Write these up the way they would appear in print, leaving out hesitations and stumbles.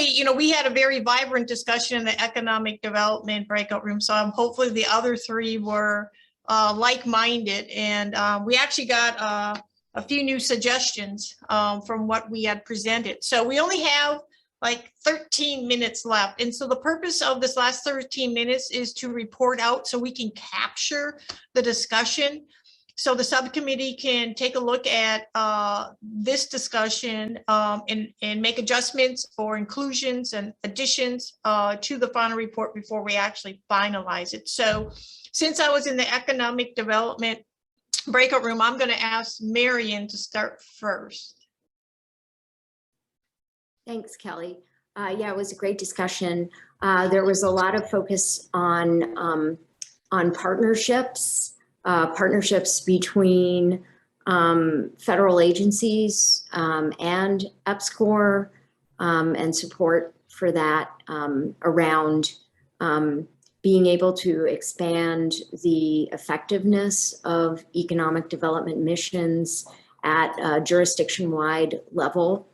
hopefully, you know, we had a very vibrant discussion in the economic development breakout room. So hopefully the other three were like-minded, and we actually got a few new suggestions from what we had presented. So we only have like 13 minutes left. And so the purpose of this last 13 minutes is to report out so we can capture the discussion. So the subcommittee can take a look at this discussion and make adjustments or inclusions and additions to the final report before we actually finalize it. So since I was in the economic development breakout room, I'm going to ask Marion to start first. Thanks, Kelly. Yeah, it was a great discussion. There was a lot of focus on partnerships, partnerships between federal agencies and EPSCoR, and support for that around being able to expand the effectiveness of economic development missions at a jurisdiction-wide level,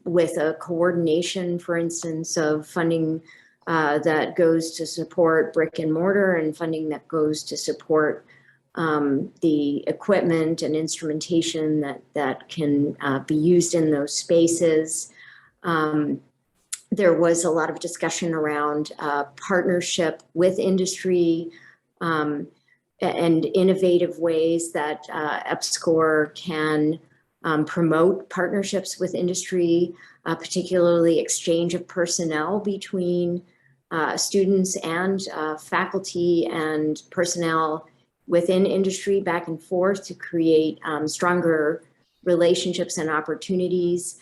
with a coordination, for instance, of funding that goes to support brick and mortar and funding that goes to support the equipment and instrumentation that can be used in those spaces. There was a lot of discussion around partnership with industry and innovative ways that EPSCoR can promote partnerships with industry, particularly exchange of personnel between students and faculty and personnel within industry back and forth to create stronger relationships and opportunities,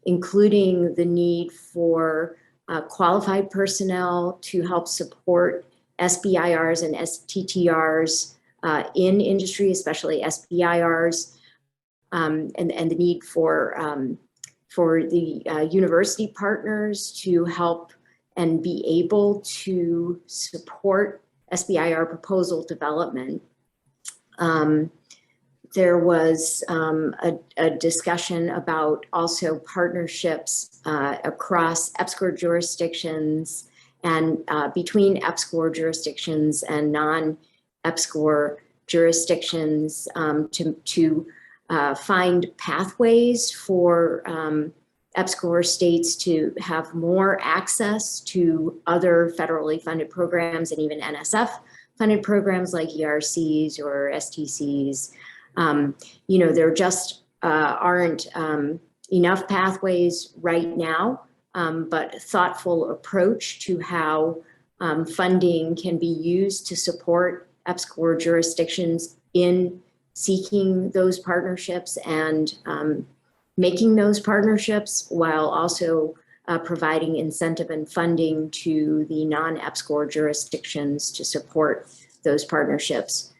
including the need for qualified personnel to help support SBIRs and STTRs in industry, especially SBIRs. And the need for the university partners to help and be able to support SBIR proposal development. There was a discussion about also partnerships across EPSCoR jurisdictions and between EPSCoR jurisdictions and non-EPSCoR jurisdictions to find pathways for EPSCoR states to have more access to other federally funded programs and even NSF funded programs like ERCs or STCs. You know, there just aren't enough pathways right now, but a thoughtful approach to how funding can be used to support EPSCoR jurisdictions in seeking those partnerships and making those partnerships while also providing incentive and funding to the non-EPSCoR jurisdictions to support those partnerships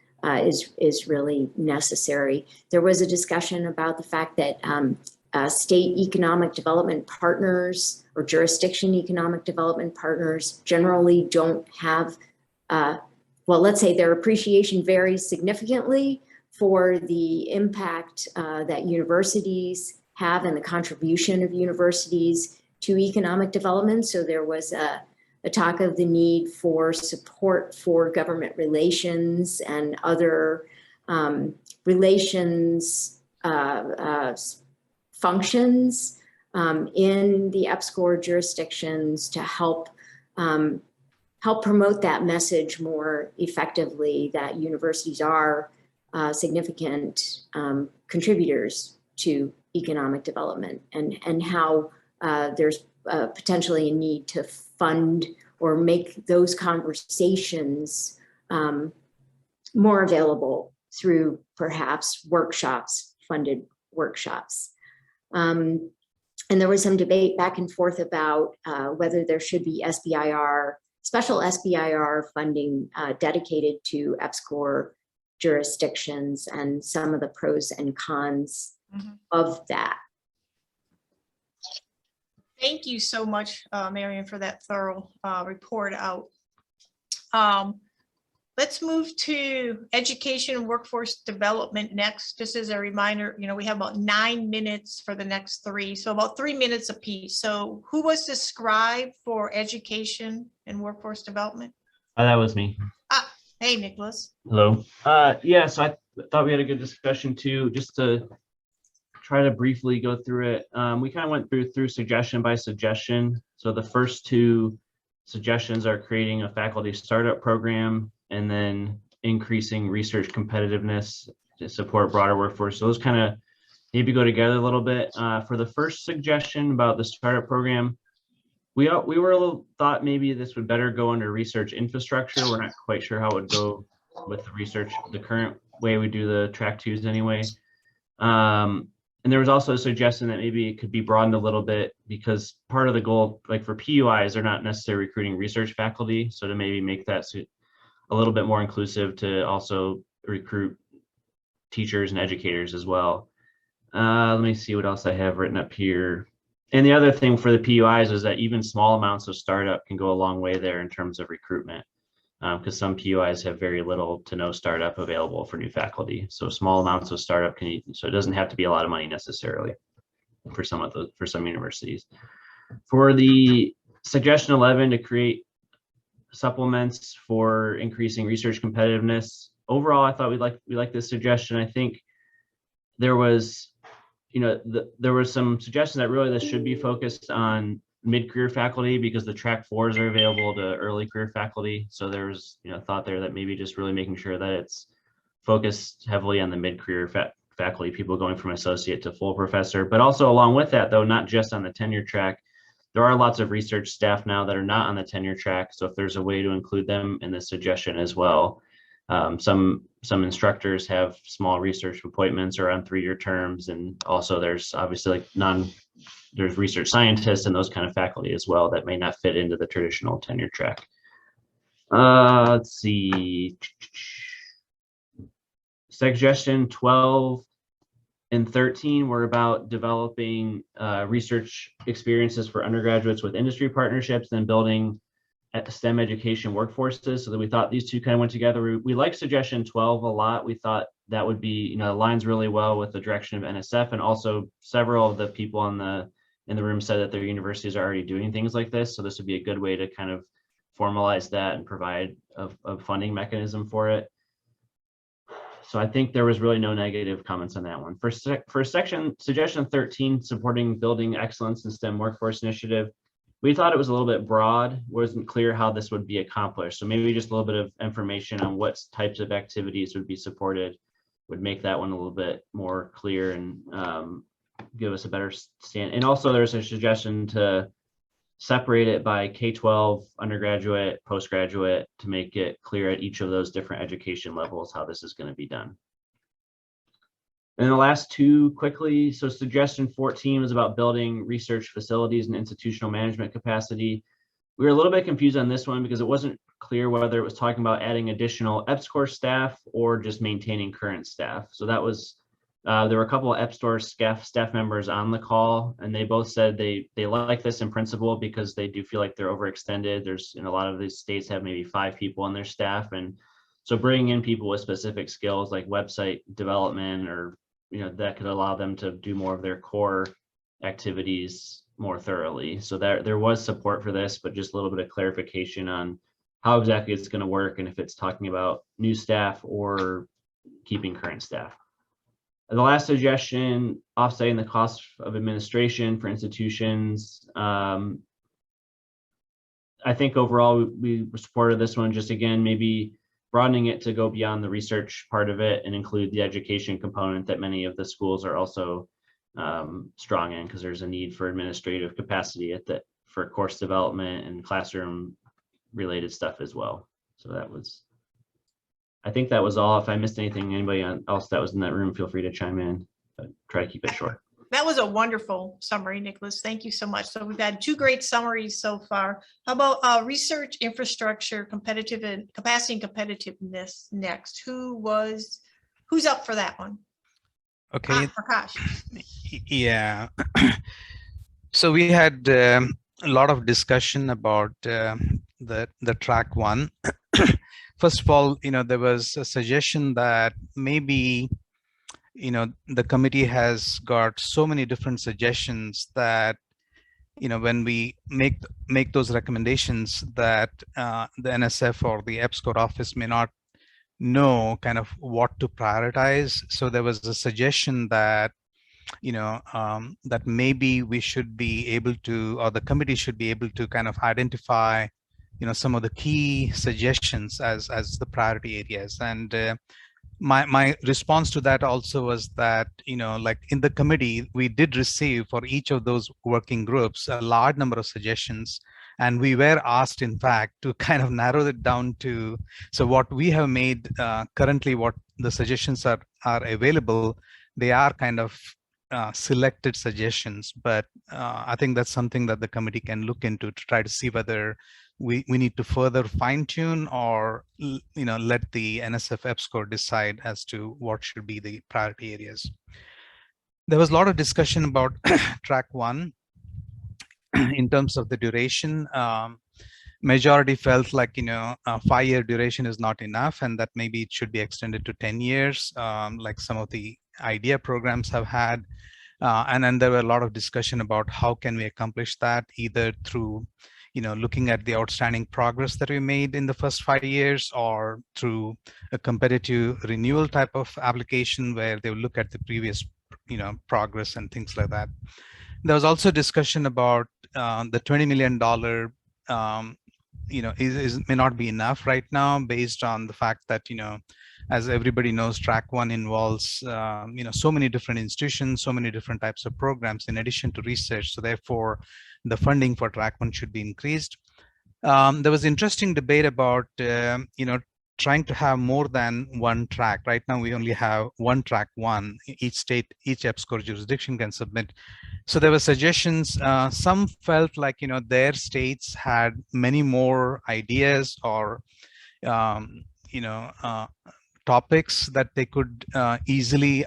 is really necessary. There was a discussion about the fact that state economic development partners or jurisdiction economic development partners generally don't have, well, let's say their appreciation varies significantly for the impact that universities have and the contribution of universities to economic development. So there was a talk of the need for support for government relations and other relations functions in the EPSCoR jurisdictions to help promote that message more effectively, that universities are significant contributors to economic development, and how there's potentially a need to fund or make those conversations more available through perhaps workshops, funded workshops. And there was some debate back and forth about whether there should be SBIR, special SBIR funding dedicated to EPSCoR jurisdictions and some of the pros and cons of that. Thank you so much, Marion, for that thorough report out. Let's move to education and workforce development next. Just as a reminder, we have about 9 minutes for the next three, so about 3 minutes apiece. So who was the scribe for education and workforce development? That was me. Hey, Nicholas. Hello. Yeah, so I thought we had a good discussion too, just to try to briefly go through it. We kind of went through suggestion by suggestion. So the first two suggestions are creating a faculty startup program and then increasing research competitiveness to support broader workforce. So those kind of maybe go together a little bit. For the first suggestion about the startup program, we were a little thought maybe this would better go under research infrastructure. We're not quite sure how it would go with the research, the current way we do the track twos anyway. And there was also a suggestion that maybe it could be broadened a little bit because part of the goal, like for PUIs, they're not necessarily recruiting research faculty. So to maybe make that a little bit more inclusive to also recruit teachers and educators as well. Let me see what else I have written up here. And the other thing for the PUIs is that even small amounts of startup can go a long way there in terms of recruitment, because some PUIs have very little to no startup available for new faculty. So small amounts of startup so it doesn't have to be a lot of money necessarily for some universities. For the suggestion 11 to create supplements for increasing research competitiveness, overall, I thought we like this suggestion. I think there was, there was some suggestion that really this should be focused on mid-career faculty because the track 4s are available to early career faculty. So there's, thought there that maybe just really making sure that it's focused heavily on the mid-career faculty, people going from associate to full professor, but also along with that though, not just on the tenure track. There are lots of research staff now that are not on the tenure track. So if there's a way to include them in this suggestion as well. Some instructors have small research appointments or on 3-year terms. And also there's obviously there's research scientists and those kind of faculty as well that may not fit into the traditional tenure track. Let's see. Suggestion 12 and 13 were about developing research experiences for undergraduates with industry partnerships and building STEM education workforces. So that we thought these two kind of went together. We like suggestion 12 a lot. We thought that would be, aligns really well with the direction of NSF, and also several of the people in the room said that their universities are already doing things like this. So this would be a good way to kind of formalize that and provide a funding mechanism for it. So I think there was really no negative comments on that one. For suggestion 13, supporting building excellence in STEM workforce initiative, we thought it was a little bit broad, wasn't clear how this would be accomplished. So maybe just a little bit of information on what types of activities would be supported would make that one a little bit more clear and give us a better stand. And also there's a suggestion to separate it by K-12, undergraduate, postgraduate, to make it clear at each of those different education levels how this is going to be done. And the last two quickly, so suggestion 14 was about building research facilities and institutional management capacity. We were a little bit confused on this one because it wasn't clear whether it was talking about adding additional EPSCoR staff or just maintaining current staff. So that was, there were a couple of EPSCoR staff members on the call, and they both said they like this in principle because they do feel like they're overextended. There's, a lot of these states have maybe 5 people on their staff. And so bringing in people with specific skills like website development or that could allow them to do more of their core activities more thoroughly. So there was support for this, but just a little bit of clarification on how exactly it's going to work and if it's talking about new staff or keeping current staff. And the last suggestion, offsetting the cost of administration for institutions. I think overall we supported this one, just again, maybe broadening it to go beyond the research part of it and include the education component that many of the schools are also strong in, because there's a need for administrative capacity for course development and classroom related stuff as well. So I think that was all. If I missed anything, anybody else that was in that room, feel free to chime in, but try to keep it short. That was a wonderful summary, Nicholas. Thank you so much. So we've had 2 great summaries so far. How about research infrastructure, competitive and capacity and competitiveness next? Who's up for that one? Okay. Prakash. Yeah. So we had a lot of discussion about the track 1. first of all, there was a suggestion that maybe, the committee has got so many different suggestions that, when we make those recommendations, that the NSF or the EPSCoR office may not know kind of what to prioritize. So there was a suggestion that, that maybe we should be able to, or the committee should be able to kind of identify, some of the key suggestions as the priority areas. And my response to that also was that, like in the committee, we did receive for each of those working groups a large number of suggestions. And we were asked, in fact, to kind of narrow it down to, so what we have made currently, what the suggestions are available, they are kind of selected suggestions. But I think that's something that the committee can look into to try to see whether we need to further fine tune or, let the NSF EPSCoR decide as to what should be the priority areas. There was a lot of discussion about track 1 in terms of the duration. Majority felt like, a 5-year duration is not enough, and that maybe it should be extended to 10 years, like some of the IDEA programs have had. And then there were a lot of discussion about how can we accomplish that, either through looking at the outstanding progress that we made in the first 5 years, or through a competitive renewal type of application where they will look at the previous, progress and things like that. There was also discussion about the $20 million, may not be enough right now, based on the fact that, as everybody knows, track 1 involves, so many different institutions, so many different types of programs in addition to research. So therefore, the funding for track 1 should be increased. There was interesting debate about, trying to have more than one track. Right now, we only have one track 1. Each state, each EPSCoR jurisdiction can submit. So there were suggestions. Some felt like, their states had many more ideas or, topics that they could easily,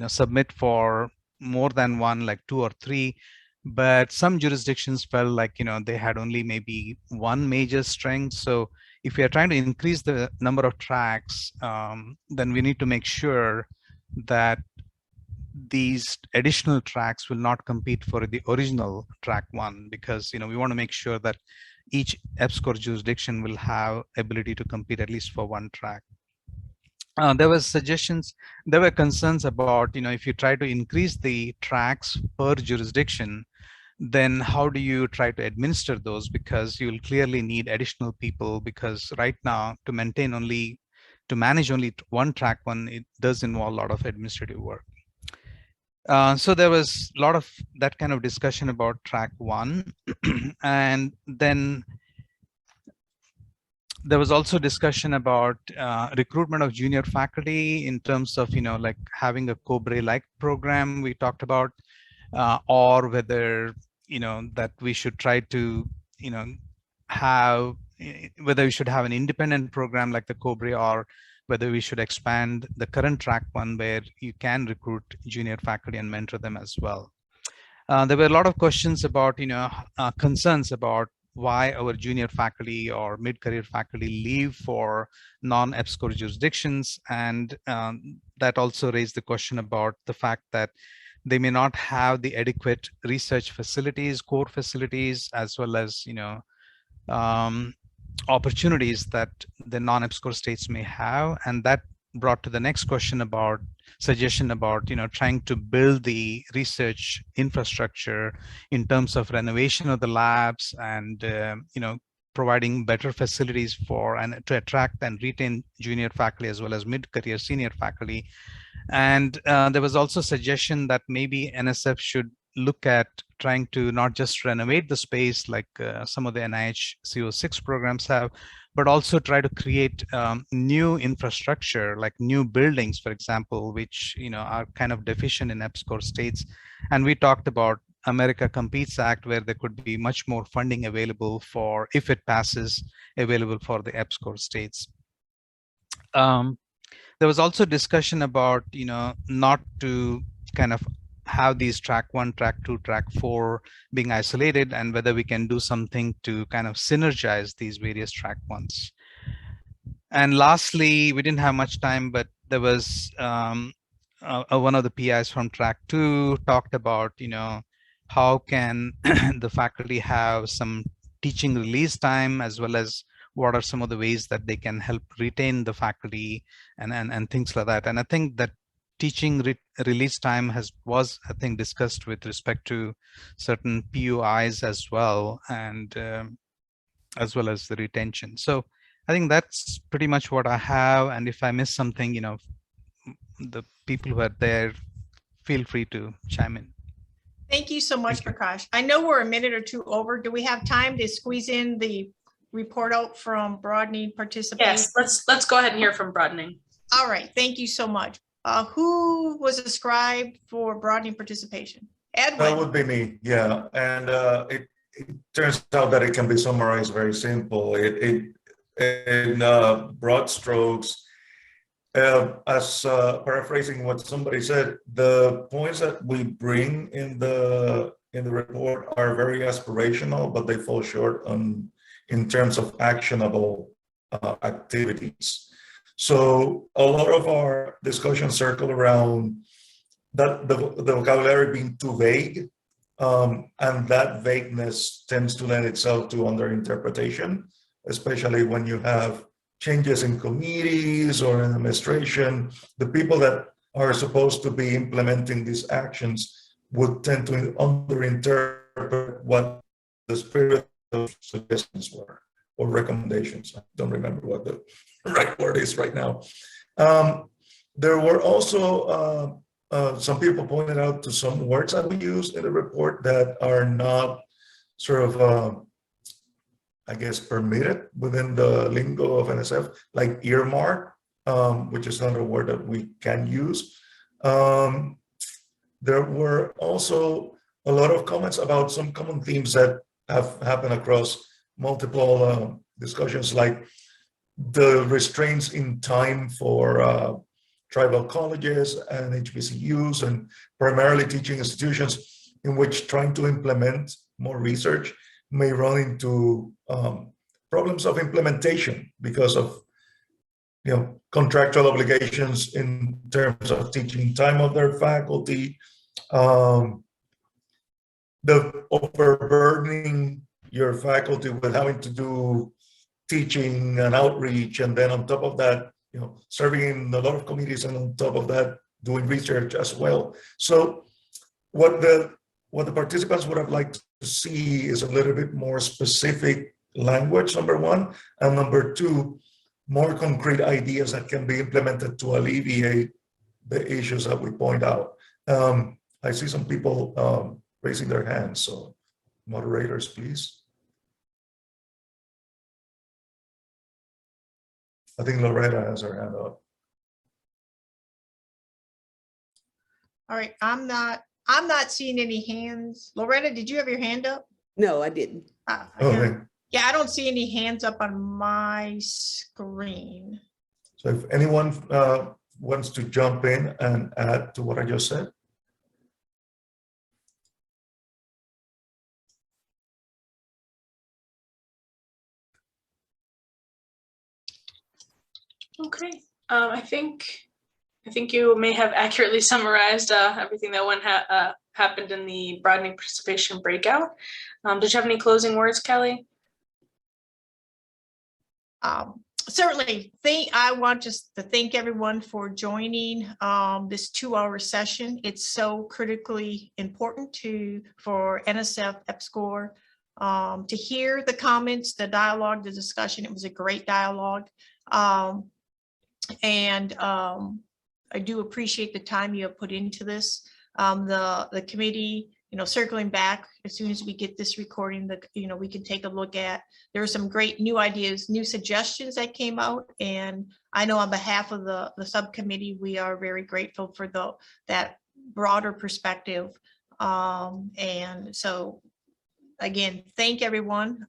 submit for more than one, like 2 or 3. But some jurisdictions felt like, they had only maybe one major strength. So if we are trying to increase the number of tracks, then we need to make sure that these additional tracks will not compete for the original track 1, because we want to make sure that each EPSCoR jurisdiction will have ability to compete at least for one track. There were concerns about, if you try to increase the tracks per jurisdiction, then how do you try to administer those? Because you'll clearly need additional people, because right now to manage only one track 1, it does involve a lot of administrative work. So there was a lot of that kind of discussion about track 1. And then there was also discussion about recruitment of junior faculty in terms of, like having a COBRE-like program we talked about, or whether, that we should try to, whether we should have an independent program like the COBRE, or whether we should expand the current track 1 where you can recruit junior faculty and mentor them as well. There were a lot of questions about, concerns about why our junior faculty or mid-career faculty leave for non-EPSCoR jurisdictions. And that also raised the question about the fact that they may not have the adequate research facilities, core facilities, as well as, opportunities that the non-EPSCoR states may have. And that brought to the next question about suggestion about, trying to build the research infrastructure in terms of renovation of the labs and, providing better facilities for and to attract and retain junior faculty as well as mid-career senior faculty. And there was also suggestion that maybe NSF should look at trying to not just renovate the space like some of the NIH CO6 programs have, but also try to create new infrastructure, like new buildings, for example, which are kind of deficient in EPSCoR states. And we talked about America Competes Act, where there could be much more funding available for, if it passes, available for the EPSCoR states. There was also discussion about, not to kind of have these track 1, track 2, track 4 being isolated, and whether we can do something to kind of synergize these various track 1s. And lastly, we didn't have much time, but there was one of the PIs from track 2 talked about, how can the faculty have some teaching release time, as well as what are some of the ways that they can help retain the faculty and things like that. And I think that teaching release time was I think discussed with respect to certain PUIs as well, and as well as the retention. So I think that's pretty much what I have. And if I miss something, the people who are there, feel free to chime in. Thank you so much, Thank Prakash. I know we're a minute or two over. Do we have time to squeeze in the report out from broadening participation? Yes, let's go ahead and hear from broadening. All right, thank you so much. Who was ascribed for broadening participation? That Edwin, would be me, yeah. And it turns out that it can be summarized very simple. In broad strokes, as paraphrasing what somebody said, the points that we bring in the report are very aspirational, but they fall short in terms of actionable activities. So a lot of our discussions circle around that the vocabulary being too vague, and that vagueness tends to lend itself to underinterpretation, especially when you have changes in committees or in administration. The people that are supposed to be implementing these actions would tend to underinterpret what the spirit of suggestions were or recommendations. I don't remember what the right word is right now. There were also some people pointed out to some words that we use in the report that are not sort of, I guess, permitted within the lingo of NSF, like earmark, which is not a word that we can use. There were also a lot of comments about some common themes that have happened across multiple discussions, like the restraints in time for tribal colleges and HBCUs and primarily teaching institutions, in which trying to implement more research may run into problems of implementation because of contractual obligations in terms of teaching time of their faculty, the overburdening your faculty with having to do teaching and outreach, and then on top of that, serving in a lot of committees, and on top of that, doing research as well. So what the participants would have liked to see is a little bit more specific language, number one, and number two, more concrete ideas that can be implemented to alleviate the issues that we point out. I see some people raising their hands, so moderators, please. I think Loretta has her hand up. all right, I'm not seeing any hands. Loretta, did you have your hand up? No, I didn't. Okay. Yeah, I don't see any hands up on my screen. So if anyone wants to jump in and add to what I just said. Okay, I think you may have accurately summarized everything that happened in the broadening participation breakout. Did you have any closing words, Kelly? Certainly, I want just to thank everyone for joining this 2-hour session. It's so critically important for NSF EPSCoR to hear the comments, the dialogue, the discussion. It was a great dialogue. And I do appreciate the time you have put into this. The committee, circling back as soon as we get this recording, we can take a look at. There are some great new ideas, new suggestions that came out, and I know on behalf of the subcommittee, we are very grateful for that broader perspective. And so, again, thank everyone